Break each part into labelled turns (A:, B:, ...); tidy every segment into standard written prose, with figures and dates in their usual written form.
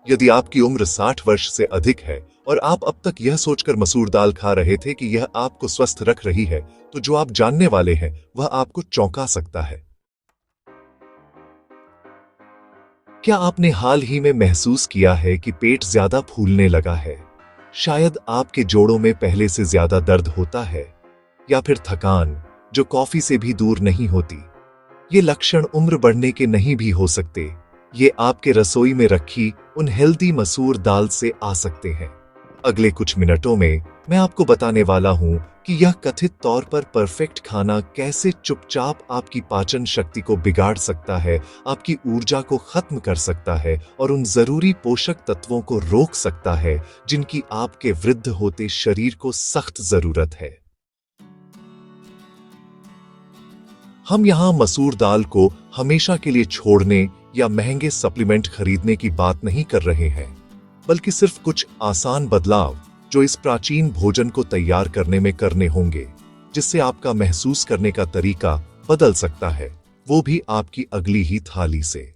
A: यदि आपकी उम्र 60 वर्ष से अधिक है और आप अब तक यह सोचकर मसूर दाल खा रहे थे कि यह आपको स्वस्थ रख रही है, तो जो आप जानने वाले हैं वह आपको चौंका सकता है। क्या आपने हाल ही में महसूस किया है कि पेट ज्यादा फूलने लगा है? शायद आपके जोड़ों में पहले से ज्यादा दर्द होता है, या फिर थकान जो कॉफी से भी दूर नहीं होती। ये लक्षण उम्र बढ़ने के नहीं भी हो सकते। ये आपके रसोई में रखी उन हेल्दी मसूर दाल से आ सकते हैं। अगले कुछ मिनटों में मैं आपको बताने वाला हूं कि यह कथित तौर पर परफेक्ट खाना कैसे चुपचाप आपकी पाचन शक्ति को बिगाड़ सकता है, आपकी ऊर्जा को खत्म कर सकता है और उन जरूरी पोषक तत्वों को रोक सकता है जिनकी आपके वृद्ध होते शरीर को सख्त जरूरत है। हम यहां मसूर दाल को हमेशा के लिए छोड़ने या महंगे सप्लीमेंट खरीदने की बात नहीं कर रहे हैं, बल्कि सिर्फ कुछ आसान बदलाव जो इस प्राचीन भोजन को तैयार करने में करने होंगे, जिससे आपका महसूस करने का तरीका बदल सकता है, वो भी आपकी अगली ही थाली से।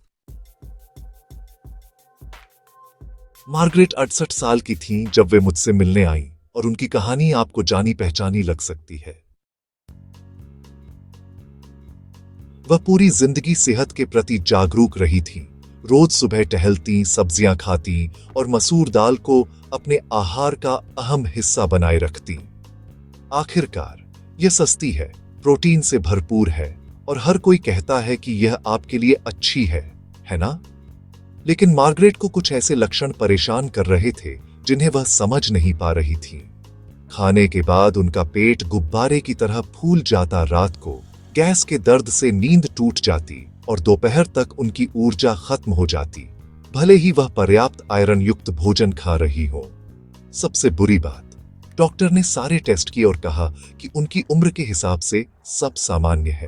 A: मार्गरेट 68 साल की थीं जब वे मुझसे मिलने आईं, और उनकी कहानी आपको जानी पहचानी लग सकती है। वह पूरी जिंदगी सेहत के प्रति जागरूक रही थीं। रोज सुबह टहलती, सब्जियां खाती और मसूर दाल को अपने आहार का अहम हिस्सा बनाए रखती। आखिरकार यह सस्ती है, प्रोटीन से भरपूर है और हर कोई कहता है कि यह आपके लिए अच्छी है ना? लेकिन मार्गरेट को कुछ ऐसे लक्षण परेशान कर रहे थे जिन्हें वह समझ नहीं पा रही थी। खाने के बाद उनका पेट गुब्बारे की तरह फूल जाता, रात को गैस के दर्द से नींद टूट जाती और दोपहर तक उनकी ऊर्जा खत्म हो जाती, भले ही वह पर्याप्त आयरन युक्त भोजन खा रही हो। सबसे बुरी बात, डॉक्टर ने सारे टेस्ट किए और कहा कि उनकी उम्र के हिसाब से सब सामान्य है।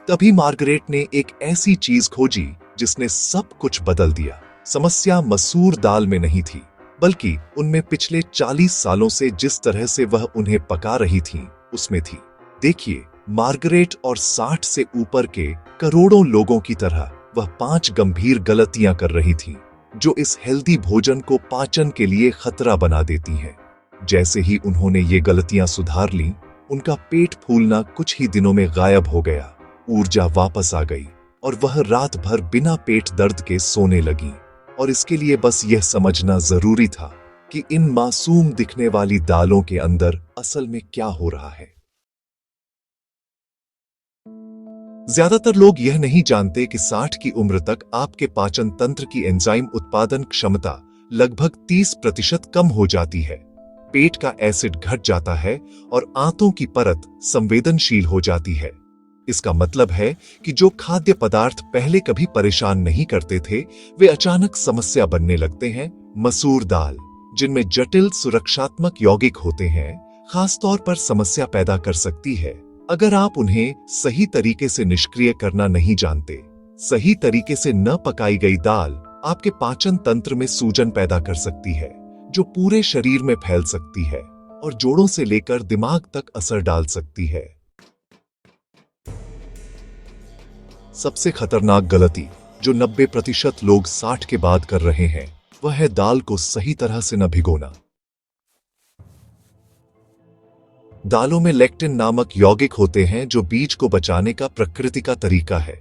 A: तभी मार्गरेट ने एक ऐसी चीज खोजी जिसने सब कुछ बदल दिया। समस्या मसूर दाल में नहीं थी, बल्कि उनमें पिछले 40 सालों से जिस तरह से वह उन्हें पका रही थीं, उसमें थी। देखिए, मार्गरेट और 60 से ऊपर के करोड़ों लोगों की तरह वह 5 गंभीर गलतियां कर रही थीं, जो इस हेल्दी भोजन को पाचन के लिए खतरा बना देती हैं। जैसे ही उन्होंने ये गलतियां सुधार लीं, उनका पेट फूलना कुछ ही दिनों में गायब हो गया, ऊर्जा वापस आ गई और वह रात भर बिना पेट दर्द के सोने लगी। और इसके लिए बस यह समझना जरूरी था कि इन मासूम दिखने वाली दालों के अंदर असल में क्या हो रहा है। ज्यादातर लोग यह नहीं जानते कि 60 की उम्र तक आपके पाचन तंत्र की एंजाइम उत्पादन क्षमता लगभग 30% कम हो जाती है। पेट का एसिड घट जाता है और आंतों की परत संवेदनशील हो जाती है। इसका मतलब है कि जो खाद्य पदार्थ पहले कभी परेशान नहीं करते थे, वे अचानक समस्या बनने लगते हैं। मसूर दाल, जिनमें जटिल सुरक्षात्मक यौगिक होते हैं, खासतौर पर समस्या पैदा कर सकती है अगर आप उन्हें सही तरीके से निष्क्रिय करना नहीं जानते। सही तरीके से न पकाई गई दाल आपके पाचन तंत्र में सूजन पैदा कर सकती है, जो पूरे शरीर में फैल सकती है और जोड़ों से लेकर दिमाग तक असर डाल सकती है। सबसे खतरनाक गलती जो 90% लोग 60 के बाद कर रहे हैं, वह है दाल को सही तरह से न भिगोना। दालों में लेक्टिन नामक यौगिक होते हैं जो बीज को बचाने का प्रकृति का तरीका है।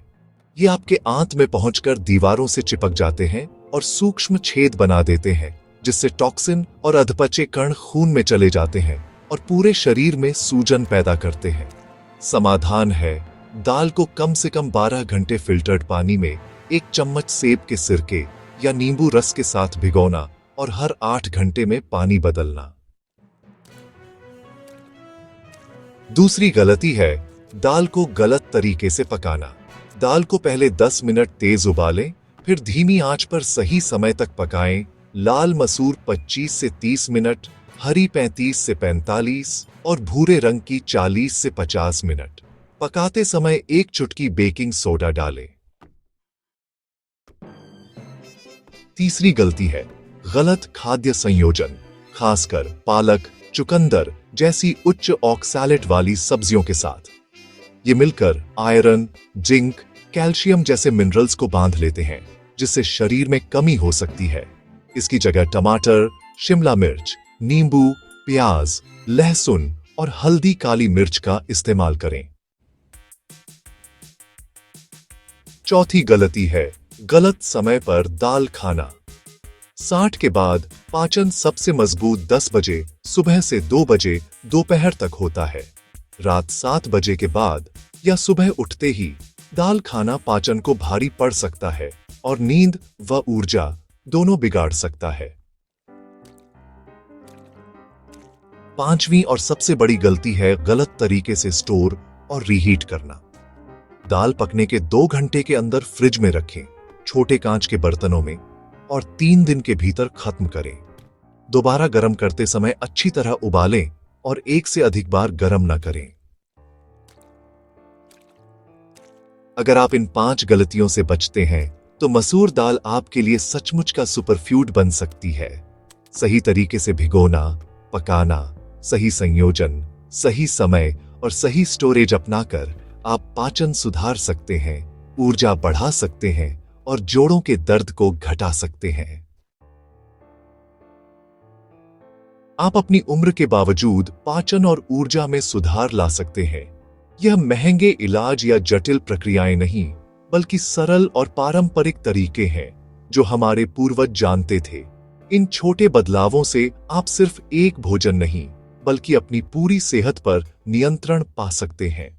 A: ये आपके आंत में पहुंचकर दीवारों से चिपक जाते हैं और सूक्ष्म छेद बना देते हैं, जिससे टॉक्सिन और अधपचे कण खून में चले जाते हैं और पूरे शरीर में सूजन पैदा करते हैं। समाधान है दाल को कम से कम 12 घंटे फिल्टर्ड पानी में 1 चम्मच सेब के सिरके या नींबू रस के साथ भिगोना और हर 8 घंटे में पानी बदलना। दूसरी गलती है दाल को गलत तरीके से पकाना। दाल को पहले 10 मिनट तेज उबालें, फिर धीमी आंच पर सही समय तक पकाएं। लाल मसूर 25 से 30 मिनट, हरी 35 से 45 और भूरे रंग की 40 से 50 मिनट। पकाते समय 1 चुटकी बेकिंग सोडा डालें। तीसरी गलती है गलत खाद्य संयोजन, खासकर पालक, चुकंदर जैसी उच्च ऑक्सैलेट वाली सब्जियों के साथ। ये मिलकर आयरन, जिंक, कैल्शियम जैसे मिनरल्स को बांध लेते हैं, जिससे शरीर में कमी हो सकती है। इसकी जगह टमाटर, शिमला मिर्च, नींबू, प्याज, लहसुन और हल्दी काली मिर्च का इस्तेमाल करें। चौथी गलती है गलत समय पर दाल खाना। 60 के बाद पाचन सबसे मजबूत 10 बजे सुबह से 2 बजे दोपहर तक होता है। रात 7 बजे के बाद या सुबह उठते ही दाल खाना पाचन को भारी पड़ सकता है और नींद व ऊर्जा दोनों बिगाड़ सकता है। पांचवी और सबसे बड़ी गलती है गलत तरीके से स्टोर और रीहीट करना। दाल पकने के 2 घंटे के अंदर फ्रिज में रखें, छोटे कांच के बर्तनों में, और 3 दिन के भीतर खत्म करें। दोबारा गर्म करते समय अच्छी तरह उबालें और एक से अधिक बार गर्म न करें। अगर आप इन 5 गलतियों से बचते हैं तो मसूर दाल आपके लिए सचमुच का सुपरफूड बन सकती है। सही तरीके से भिगोना, पकाना, सही संयोजन, सही समय और सही स्टोरेज अपनाकर आप पाचन सुधार सकते हैं, ऊर्जा बढ़ा सकते हैं और जोड़ों के दर्द को घटा सकते हैं। आप अपनी उम्र के बावजूद पाचन और ऊर्जा में सुधार ला सकते हैं। यह महंगे इलाज या जटिल प्रक्रियाएं नहीं, बल्कि सरल और पारंपरिक तरीके हैं जो हमारे पूर्वज जानते थे। इन छोटे बदलावों से आप सिर्फ एक भोजन नहीं, बल्कि अपनी पूरी सेहत पर नियंत्रण पा सकते हैं।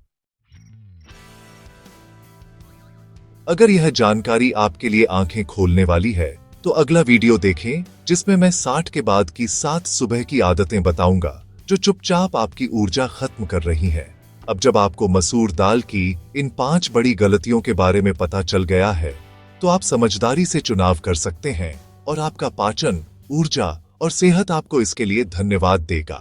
A: अगर यह जानकारी आपके लिए आंखें खोलने वाली है, तो अगला वीडियो देखें जिसमें मैं 60 के बाद की 7 सुबह की आदतें बताऊंगा जो चुपचाप आपकी ऊर्जा खत्म कर रही हैं। अब जब आपको मसूर दाल की इन 5 बड़ी गलतियों के बारे में पता चल गया है, तो आप समझदारी से चुनाव कर सकते हैं और आपका पाचन, ऊर्जा और सेहत आपको इसके लिए धन्यवाद देगा।